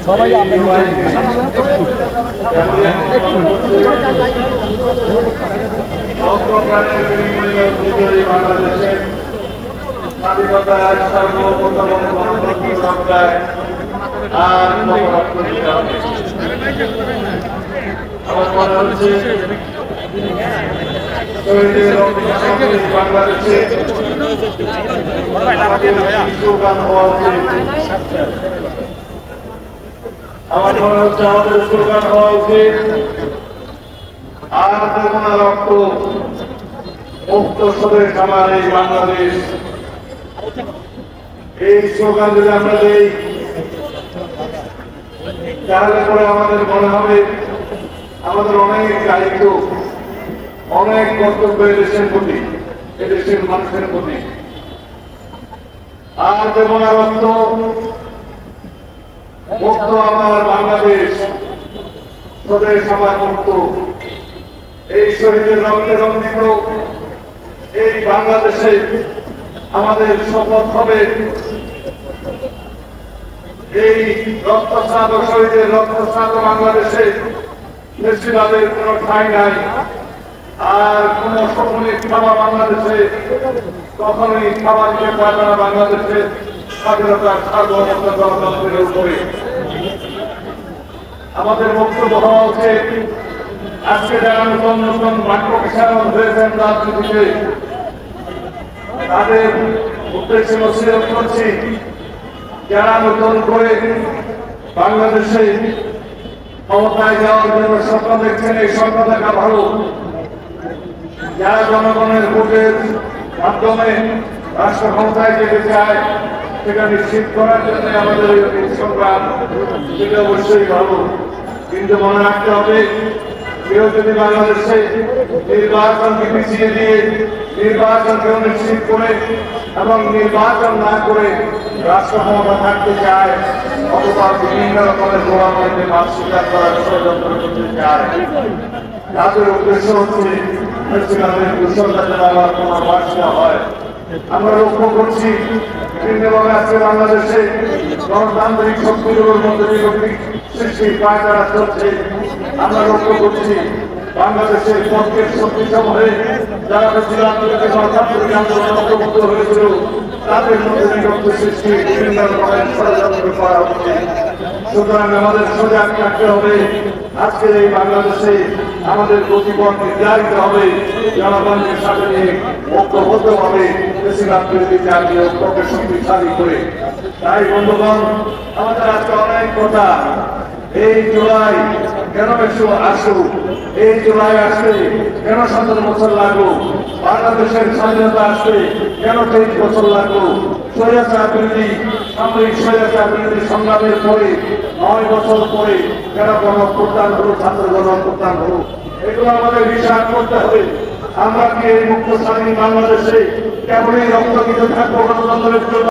সবাই বাংলাদেশের স্বাধীনতার সর্বপ্রথম সংখ্যায় আর আমার মনে হচ্ছে বাংলাদেশে আমার মনে হচ্ছে আমাদের স্লোগান হওয়া উচিত আর দেখুন রক্ত মুক্ত স্বদেশ আমার এই বাংলাদেশ। এই স্লোগান যদি আমরা দিই তাহলে পরে আমাদের মনে হবে আমাদের অনেক দায়িত্ব, অনেক কর্তব্য দেশের প্রতি, এদেশের মানুষের প্রতি। আর যেমন রক্ত মুক্ত আমার বাংলাদেশ, স্বদেশ আমার মুক্ত। এই শহীদের রক্তে রঞ্জিত এই বাংলাদেশে আমাদের শপথ হবে এই রক্তস্নাত শহীদের রক্তস্নাত বাংলাদেশে ফেস্টিভ্যালের কোন ঠাঁই নাই। আর কোন স্বপ্নে খাওয়া বাংলাদেশে কখনোই খাওয়া দিতে পারবে না বাংলাদেশের স্বাধীনতার সার্বভৌমত্ব গণতন্ত্রের উপরে। আমাদের বক্তব্য হওয়া উচিত আজকে যারা নতুন নতুন বাক্য বিশারণ হয়েছেন রাজনীতিতে তাদের উদ্দেশ্যে নসিহত করছি, যারা নতুন করে বাংলাদেশে ক্ষমতায় যাওয়ার জন্য স্বপ্ন দেখছেন এই স্বপ্ন দেখা ভালো। যারা জনগণের ভোটের মাধ্যমে রাষ্ট্র ক্ষমতায় যেতে চায় সেটা নিশ্চিত করার জন্য আমাদের সংগ্রাম, সেটা অবশ্যই ভালো। কিন্তু মনে রাখতে হবে কেউ যদি বাংলাদেশে নির্বাচনকে পিছিয়ে দিয়ে নির্বাচনকে নিশ্চিত করে এবং নির্বাচন না করে রাষ্ট্র ক্ষমতা থাকতে চায় অথবা বিভিন্ন রকমের গোলামীতে মাছ স্বীকার করার ষড়যন্ত্র করতে চায়, তাদের উদ্দেশ্য হচ্ছে আমার কোনো বার্তা হয়। আমরা লক্ষ্য করছি বিভিন্নভাবে আজকে বাংলাদেশে গণতান্ত্রিক শক্তিগুলোর মধ্যে বিভক্তি সৃষ্টির পায়তারা চলছে। আমরা লক্ষ্য করছি বাংলাদেশের পক্ষের শক্তি সমূহে যারা গণতান্ত্রিক আন্দোলন ঐক্যবদ্ধ হয়েছিল তাদের মধ্যে বিভক্তি সৃষ্টি বিভিন্ন রকমের ষড়যন্ত্র করা হচ্ছে। সুতরাং আমাদের সজাগ থাকতে হবে। আজকের এই বাংলাদেশে আমাদের গতিপথ নির্ধারিত হবে জনগণের সাথে নিয়ে ঐক্যবদ্ধ হবে জাতীয় ঐক্যকে শক্তিশালী করে। তাই বন্ধুগণ, আমাদের আজকে অনেক কথা, এই জুলাই কেন আসুক, এই জুলাই আসতে কেন 17 বছর লাগলো, বাংলাদেশের স্বাধীনতা আসতে কেন 23 বছর লাগলো, স্বৈরাচার বিরোধী সামরিক স্বৈরাচার বিরোধী সংগ্রামের পরে 9 বছর পরে কেন গণঅভ্যুত্থান হলো, ছাত্র গণঅভ্যুত্থান হলো, এগুলো আমাদের বিচার করতে হবে। আমরা কি এই মুক্ত স্বাধীন বাংলাদেশে কেবলই রক্তগীত থাকবো গণতন্ত্রের জন্য?